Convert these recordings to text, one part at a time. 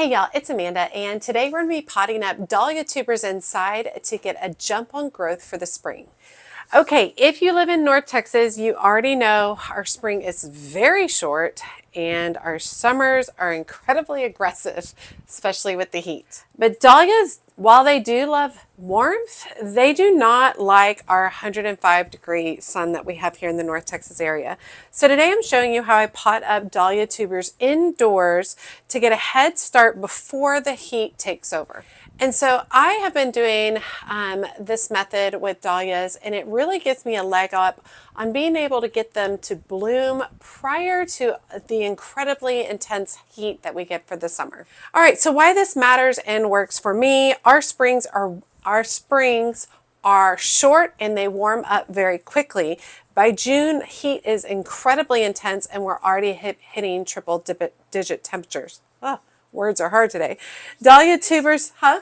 Hey y'all, it's Amanda, and today we're going to be potting up dahlia tubers inside to get a jump on growth for the spring. Okay, if you live in North Texas, you already know our spring is very short and our summers are incredibly aggressive, especially with the heat. But dahlias, while they do love warmth, they do not like our 105-degree sun that we have here in the North Texas area. So today I'm showing you how I pot up dahlia tubers indoors to get a head start before the heat takes over. And so I have been doing this method with dahlias, and it really gives me a leg up on being able to get them to bloom prior to the incredibly intense heat that we get for the summer. All right, so why this matters and works for me, our springs are short and they warm up very quickly. By June, heat is incredibly intense and we're already hitting triple-digit temperatures. Oh, words are hard today. Dahlia tubers, huh?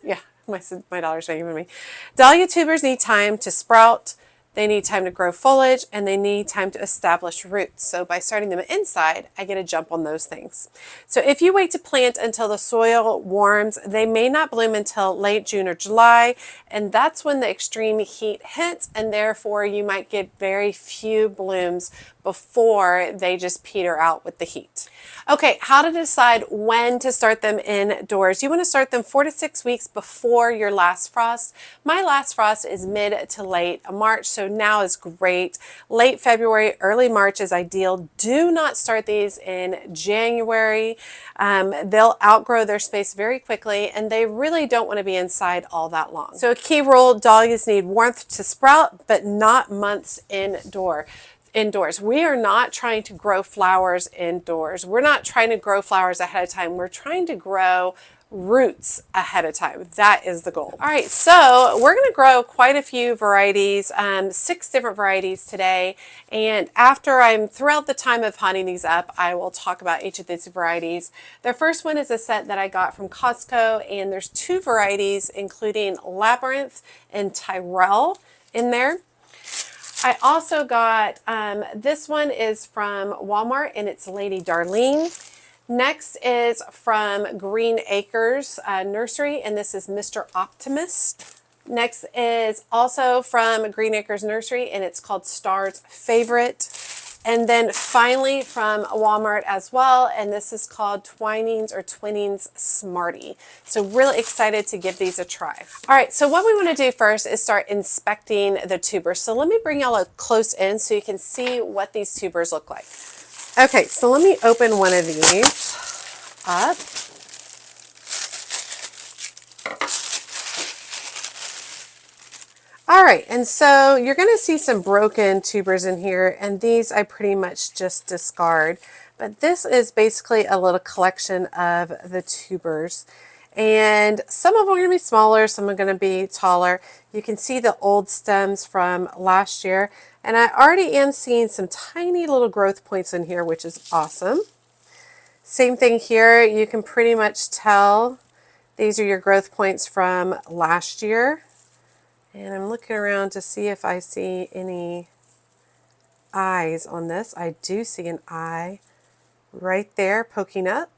Yeah, my daughter's making with me. Dahlia tubers need time to sprout, they need time to grow foliage, and they need time to establish roots. So by starting them inside, I get a jump on those things. So if you wait to plant until the soil warms, they may not bloom until late June or July, and that's when the extreme heat hits, and therefore you might get very few blooms before they just peter out with the heat. Okay, how to decide when to start them indoors. You want to start them 4 to 6 weeks before your last frost. My last frost is mid to late March, so now is great. Late February, early March is ideal. Do not start these in January. They'll outgrow their space very quickly, and they really don't want to be inside all that long. So a key rule, dahlias need warmth to sprout, but not months indoors. We are not trying to grow flowers indoors. We're not trying to grow flowers ahead of time. We're trying to grow roots ahead of time. That is the goal. All right, so we're going to grow quite a few varieties, 6 different varieties today. And throughout the time of potting these up, I will talk about each of these varieties. The first one is a set that I got from Costco, and there's 2 varieties, including Labyrinth and Tyrell in there. I also got, this one is from Walmart and it's Lady Darlene. Next is from Green Acres Nursery, and this is Mr. Optimist. Next is also from Green Acres Nursery, and it's called Star's Favorite. And then finally from Walmart as well, and this is called Twinings or Twinnings Smarty. So really excited to give these a try. All right, so what we want to do first is start inspecting the tubers. So let me bring y'all a close in so you can see what these tubers look like. Okay, so let me open one of these up. All right, and so you're going to see some broken tubers in here, and these I pretty much just discard. But this is basically a little collection of the tubers. And some of them are going to be smaller, some are going to be taller. You can see the old stems from last year. And I already am seeing some tiny little growth points in here, which is awesome. Same thing here, you can pretty much tell these are your growth points from last year. And I'm looking around to see if I see any eyes on this. I do see an eye right there poking up.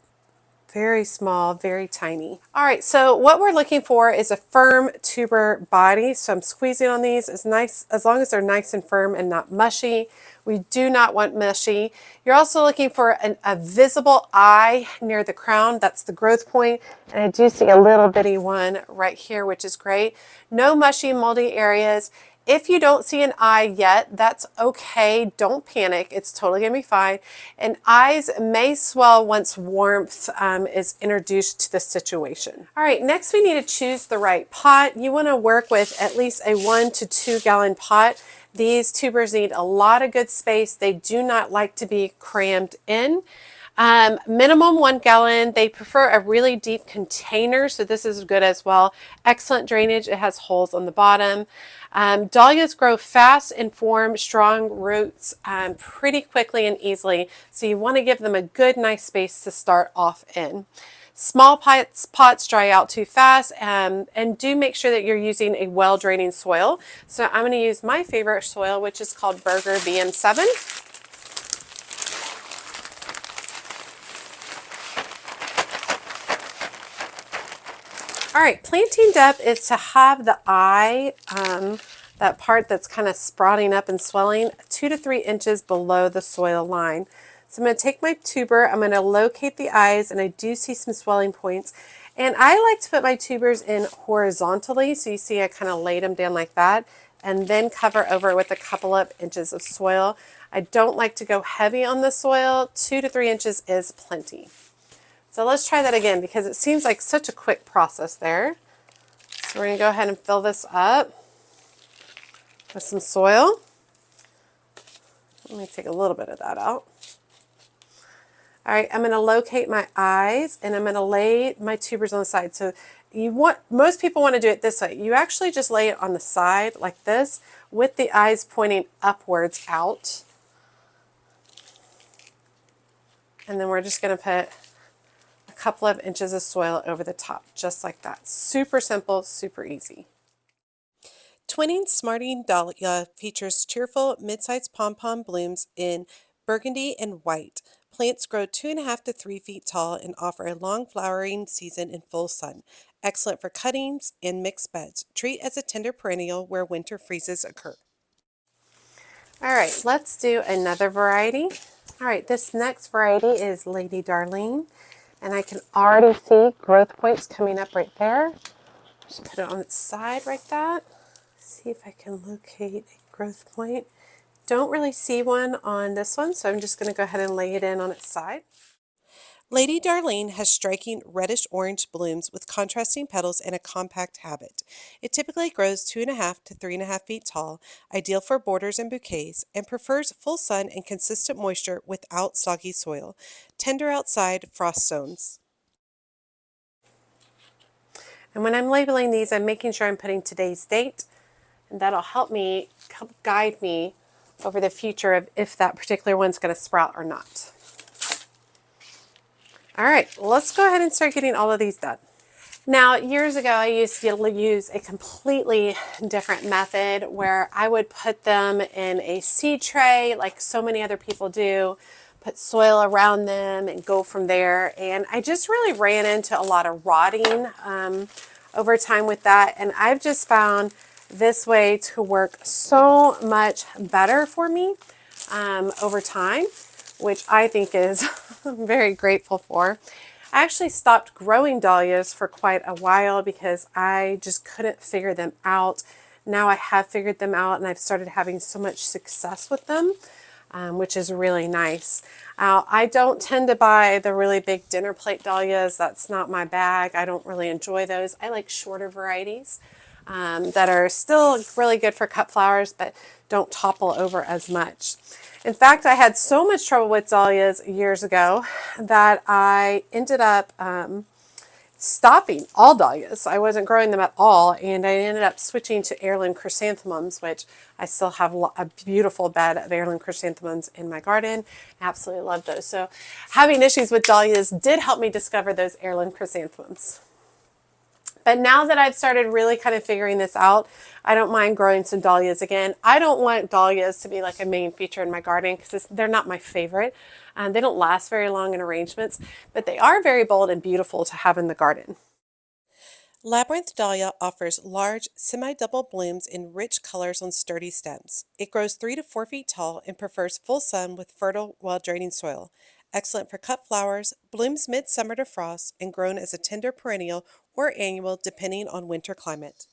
Very small, very tiny. All right, so what we're looking for is a firm tuber body. So I'm squeezing on these as long as they're nice and firm and not mushy. We do not want mushy. You're also looking for a visible eye near the crown. That's the growth point. And I do see a little bitty one right here, which is great. No mushy, moldy areas. If you don't see an eye yet, that's okay. Don't panic. It's totally going to be fine. And eyes may swell once warmth is introduced to the situation. All right, next we need to choose the right pot. You want to work with at least a 1 to 2 gallon pot. These tubers need a lot of good space. They do not like to be crammed in. Minimum 1 gallon. They prefer a really deep container, so this is good as well. Excellent drainage. It has holes on the bottom. Dahlias grow fast and form strong roots pretty quickly and easily, so you want to give them a good, nice space to start off in. Small pots dry out too fast, and do make sure that you're using a well-draining soil. So I'm going to use my favorite soil, which is called Burger BM7. All right, planting depth is to have the eye, that part that's kind of sprouting up and swelling, 2 to 3 inches below the soil line. So I'm going to take my tuber, I'm going to locate the eyes, and I do see some swelling points. And I like to put my tubers in horizontally, so you see I kind of laid them down like that, and then cover over with a couple of inches of soil. I don't like to go heavy on the soil. 2 to 3 inches is plenty. So let's try that again because it seems like such a quick process there. So we're going to go ahead and fill this up with some soil. Let me take a little bit of that out. All right, I'm going to locate my eyes and I'm going to lay my tubers on the side. So most people want to do it this way. You actually just lay it on the side like this with the eyes pointing upwards out. And then we're just going to put a couple of inches of soil over the top, just like that. Super simple, super easy. Twinning Smarting Dahlia features cheerful mid-sized pom-pom blooms in burgundy and white. Plants grow 2.5 to 3 feet tall and offer a long flowering season in full sun. Excellent for cuttings and mixed beds. Treat as a tender perennial where winter freezes occur. All right, let's do another variety. All right, this next variety is Lady Darlene, and I can already see growth points coming up right there. Just put it on its side like that. See if I can locate a growth point. Don't really see one on this one, so I'm just going to go ahead and lay it in on its side. Lady Darlene has striking reddish-orange blooms with contrasting petals and a compact habit. It typically grows 2.5 to 3.5 feet tall, ideal for borders and bouquets, and prefers full sun and consistent moisture without soggy soil. Tender outside, frost zones. And when I'm labeling these, I'm making sure I'm putting today's date, and that'll help guide me over the future of if that particular one's going to sprout or not. All right, let's go ahead and start getting all of these done. Now, years ago, I used to use a completely different method where I would put them in a seed tray like so many other people do, put soil around them and go from there. And I just really ran into a lot of rotting over time with that. And I've just found this way to work so much better for me over time, which I think is I'm very grateful for. I actually stopped growing dahlias for quite a while because I just couldn't figure them out. Now I have figured them out and I've started having so much success with them, which is really nice. I don't tend to buy the really big dinner plate dahlias. That's not my bag. I don't really enjoy those. I like shorter varieties that are still really good for cut flowers but don't topple over as much. In fact, I had so much trouble with dahlias years ago that I ended up stopping all dahlias. I wasn't growing them at all, and I ended up switching to heirloom chrysanthemums, which I still have a beautiful bed of heirloom chrysanthemums in my garden. Absolutely love those. So having issues with dahlias did help me discover those heirloom chrysanthemums. But now that I've started really kind of figuring this out, I don't mind growing some dahlias again. I don't want dahlias to be like a main feature in my garden because they're not my favorite. They don't last very long in arrangements, but they are very bold and beautiful to have in the garden. Labyrinth Dahlia offers large, semi-double blooms in rich colors on sturdy stems. It grows 3 to 4 feet tall and prefers full sun with fertile, well-draining soil. Excellent for cut flowers, blooms midsummer to frost, and grown as a tender perennial or annual depending on winter climate.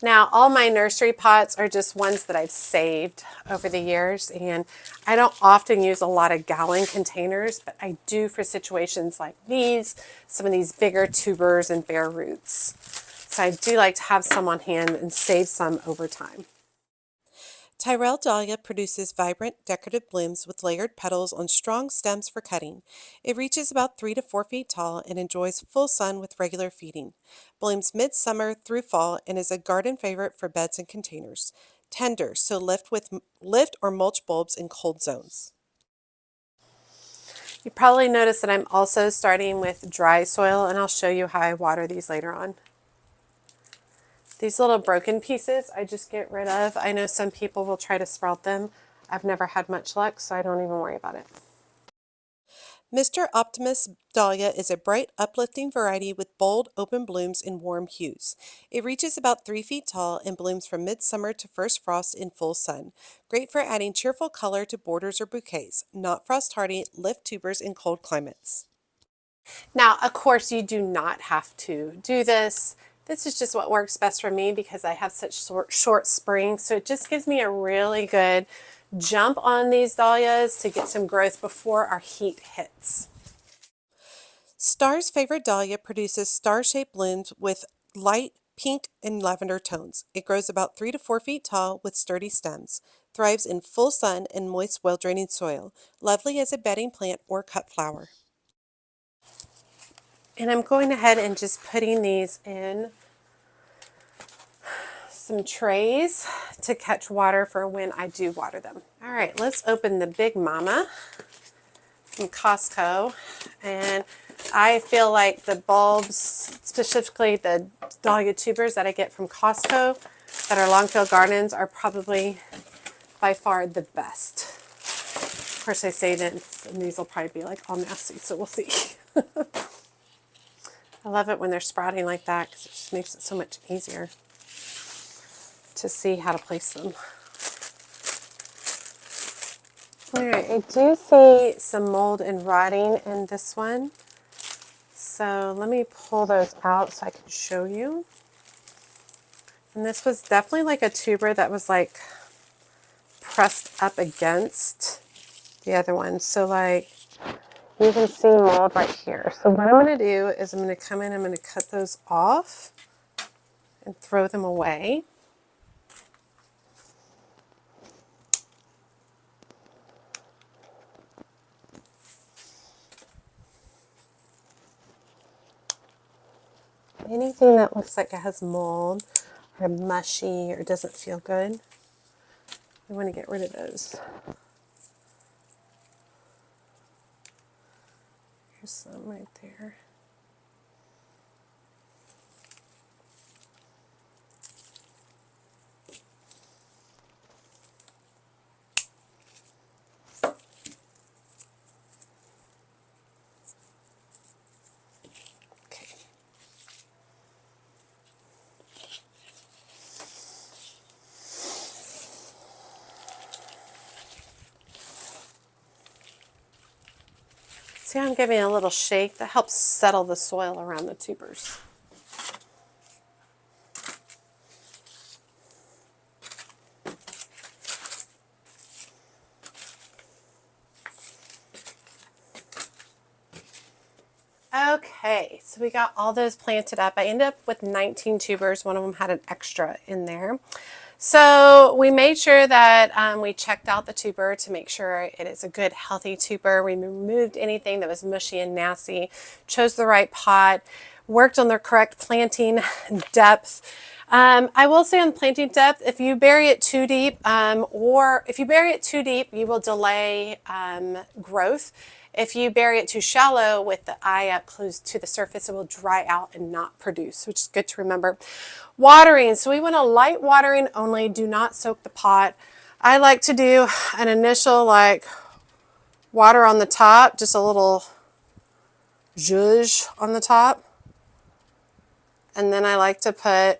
Now, all my nursery pots are just ones that I've saved over the years, and I don't often use a lot of gallon containers, but I do for situations like these, some of these bigger tubers and bare roots. So I do like to have some on hand and save some over time. Tyrell Dahlia produces vibrant, decorative blooms with layered petals on strong stems for cutting. It reaches about 3 to 4 feet tall and enjoys full sun with regular feeding. Blooms midsummer through fall and is a garden favorite for beds and containers. Tender, so lift or mulch bulbs in cold zones. You probably noticed that I'm also starting with dry soil, and I'll show you how I water these later on. These little broken pieces I just get rid of. I know some people will try to sprout them. I've never had much luck, so I don't even worry about it. Mr. Optimus Dahlia is a bright, uplifting variety with bold, open blooms in warm hues. It reaches about 3 feet tall and blooms from midsummer to first frost in full sun. Great for adding cheerful color to borders or bouquets. Not frost hardy, lift tubers in cold climates. Now, of course, you do not have to do this. This is just what works best for me because I have such short springs. So it just gives me a really good jump on these dahlias to get some growth before our heat hits. Star's favorite dahlia produces star-shaped blooms with light pink and lavender tones. It grows about 3 to 4 feet tall with sturdy stems. Thrives in full sun and moist, well-draining soil. Lovely as a bedding plant or cut flower. And I'm going ahead and just putting these in some trays to catch water for when I do water them. All right, let's open the Big Mama from Costco. And I feel like the bulbs, specifically the dahlia tubers that I get from Costco that are Longfield Gardens, are probably by far the best. Of course, I say this, and these will probably be like all nasty, so we'll see. I love it when they're sprouting like that because it just makes it so much easier to see how to place them. All right, I do see some mold and rotting in this one. So let me pull those out so I can show you. And this was definitely like a tuber that was like pressed up against the other one. So like you can see mold right here. So what I'm going to do is I'm going to come in, I'm going to cut those off and throw them away. Anything that looks like it has mold or mushy or doesn't feel good, I want to get rid of those. Here's some right there. Okay. See how I'm giving a little shake? That helps settle the soil around the tubers. Okay, so we got all those planted up. I ended up with 19 tubers. One of them had an extra in there. So we made sure that we checked out the tuber to make sure it is a good, healthy tuber. We removed anything that was mushy and nasty, chose the right pot, worked on the correct planting depth. I will say on planting depth, if you bury it too deep, you will delay growth. If you bury it too shallow with the eye up close to the surface, it will dry out and not produce, which is good to remember. Watering, so we want a light watering only. Do not soak the pot. I like to do an initial water on the top, just a little zhuzh on the top. And then I like to put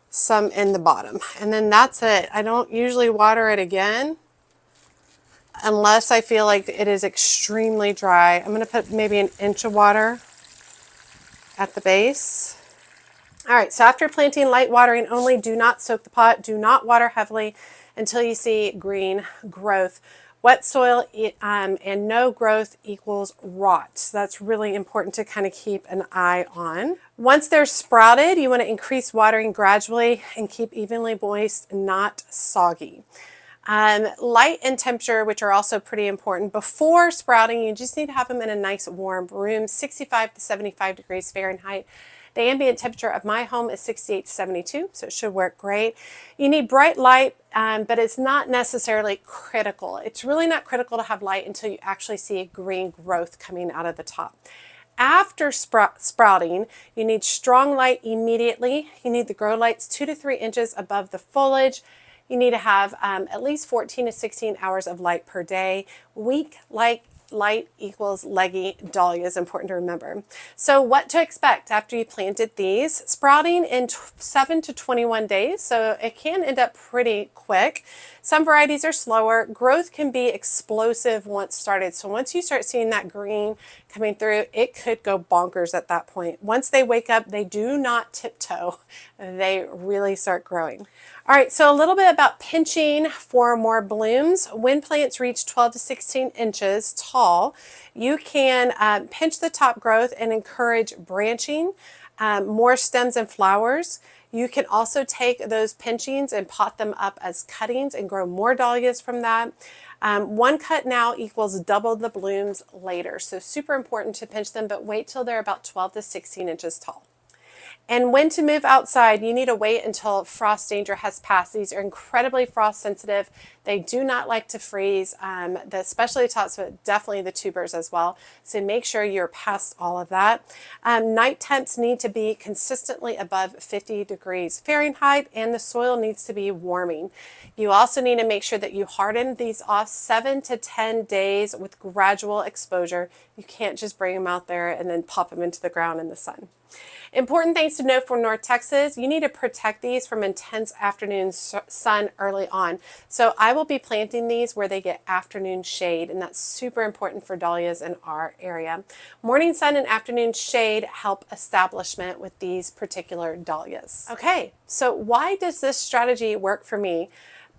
some in the bottom. And then that's it. I don't usually water it again unless I feel like it is extremely dry. I'm going to put maybe an inch of water at the base. All right, so after planting, light watering only. Do not soak the pot. Do not water heavily until you see green growth. Wet soil and no growth equals rot. So that's really important to kind of keep an eye on. Once they're sprouted, you want to increase watering gradually and keep evenly moist, not soggy. Light and temperature, which are also pretty important. Before sprouting, you just need to have them in a nice warm room, 65 to 75 degrees Fahrenheit. The ambient temperature of my home is 68 to 72, so it should work great. You need bright light, but it's not necessarily critical. It's really not critical to have light until you actually see green growth coming out of the top. After sprouting, you need strong light immediately. You need the grow lights 2 to 3 inches above the foliage. You need to have at least 14 to 16 hours of light per day. Weak light light equals leggy dahlia is important to remember. So what to expect after you planted these? Sprouting in 7 to 21 days, so it can end up pretty quick. Some varieties are slower. Growth can be explosive once started. So once you start seeing that green coming through, it could go bonkers at that point. Once they wake up, they do not tiptoe. They really start growing. All right, so a little bit about pinching for more blooms. When plants reach 12 to 16 inches tall, you can pinch the top growth and encourage branching, more stems and flowers. You can also take those pinchings and pot them up as cuttings and grow more dahlias from that. One cut now equals double the blooms later. So super important to pinch them, but wait till they're about 12 to 16 inches tall. And when to move outside, you need to wait until frost danger has passed. These are incredibly frost sensitive. They do not like to freeze, especially the tops, but definitely the tubers as well. So make sure you're past all of that. Night temps need to be consistently above 50 degrees Fahrenheit, and the soil needs to be warming. You also need to make sure that you harden these off 7 to 10 days with gradual exposure. You can't just bring them out there and then pop them into the ground in the sun. Important things to know for North Texas, you need to protect these from intense afternoon sun early on. So I will be planting these where they get afternoon shade, and that's super important for dahlias in our area. Morning sun and afternoon shade help establishment with these particular dahlias. Okay, so why does this strategy work for me?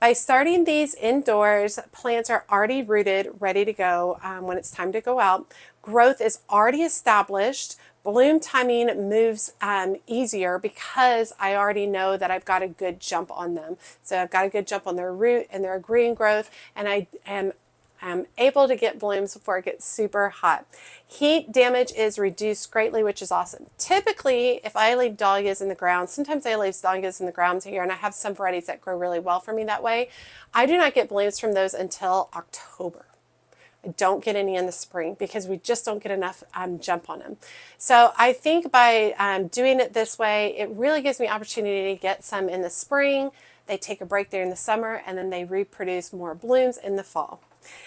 By starting these indoors, plants are already rooted, ready to go when it's time to go out. Growth is already established. Bloom timing moves easier because I already know that I've got a good jump on them. So I've got a good jump on their root and their green growth, and I am able to get blooms before it gets super hot. Heat damage is reduced greatly, which is awesome. Typically, if I leave dahlias in the ground, sometimes I leave dahlias in the ground here, and I have some varieties that grow really well for me that way. I do not get blooms from those until October. I don't get any in the spring because we just don't get enough jump on them. So I think by doing it this way, it really gives me opportunity to get some in the spring. They take a break there in the summer, and then they reproduce more blooms in the fall.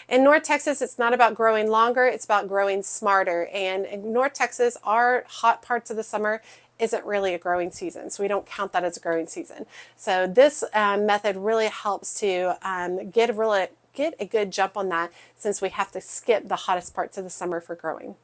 In North Texas, it's not about growing longer, it's about growing smarter. And in North Texas, our hot parts of the summer isn't really a growing season, so we don't count that as a growing season. So this method really helps to get a good jump on that, since we have to skip the hottest parts of the summer for growing.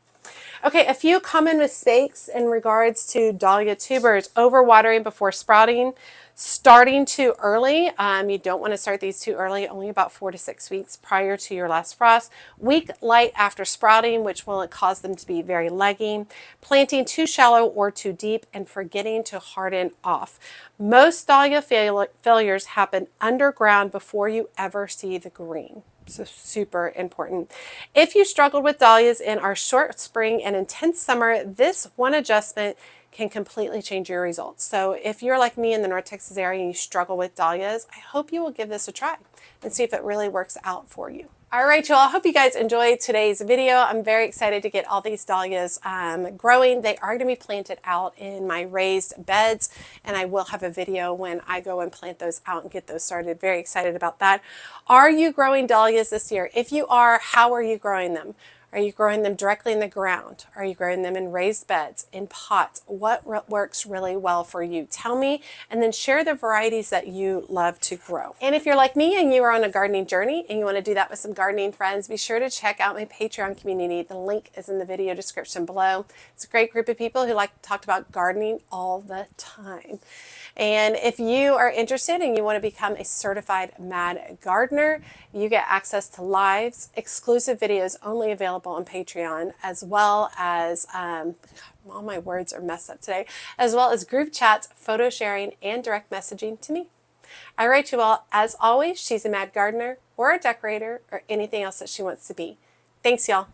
Okay, a few common mistakes in regards to dahlia tubers: overwatering before sprouting, starting too early. You don't want to start these too early, only about 4 to 6 weeks prior to your last frost. Weak light after sprouting, which will cause them to be very leggy. Planting too shallow or too deep, and forgetting to harden off. Most dahlia failures happen underground before you ever see the green. So super important. If you struggled with dahlias in our short spring and intense summer, this one adjustment can completely change your results. So if you're like me in the North Texas area and you struggle with dahlias, I hope you will give this a try and see if it really works out for you. All right, y'all, I hope you guys enjoyed today's video. I'm very excited to get all these dahlias growing. They are going to be planted out in my raised beds, and I will have a video when I go and plant those out and get those started. Very excited about that. Are you growing dahlias this year? If you are, how are you growing them? Are you growing them directly in the ground? Are you growing them in raised beds, in pots? What works really well for you? Tell me, and then share the varieties that you love to grow. And if you're like me and you are on a gardening journey and you want to do that with some gardening friends, be sure to check out my Patreon community. The link is in the video description below. It's a great group of people who like to talk about gardening all the time. And if you are interested and you want to become a certified mad gardener, you get access to lives, exclusive videos only available on Patreon, as well as, all my words are messed up today, as well as group chats, photo sharing, and direct messaging to me. All right, you all, as always, she's a mad gardener or a decorator or anything else that she wants to be. Thanks, y'all.